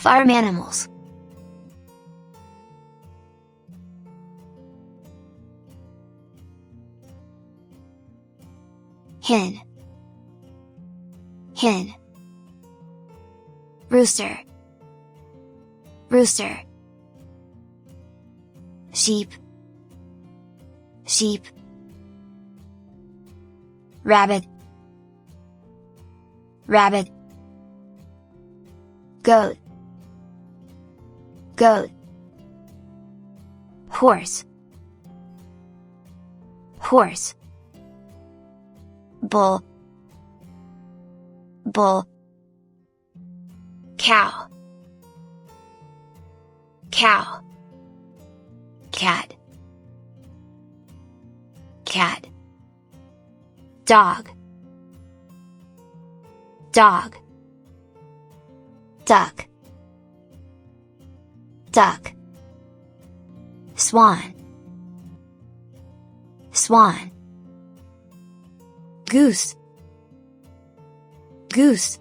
Farm animals. Hen. Hen. Rooster. Rooster. Sheep. Sheep. Rabbit. Rabbit. Goat. Goat. Horse. Horse. Bull. Bull. Cow. Cow. Cat. Cat. Dog. Dog. Duck. Duck. Swan. Swan. Goose. Goose.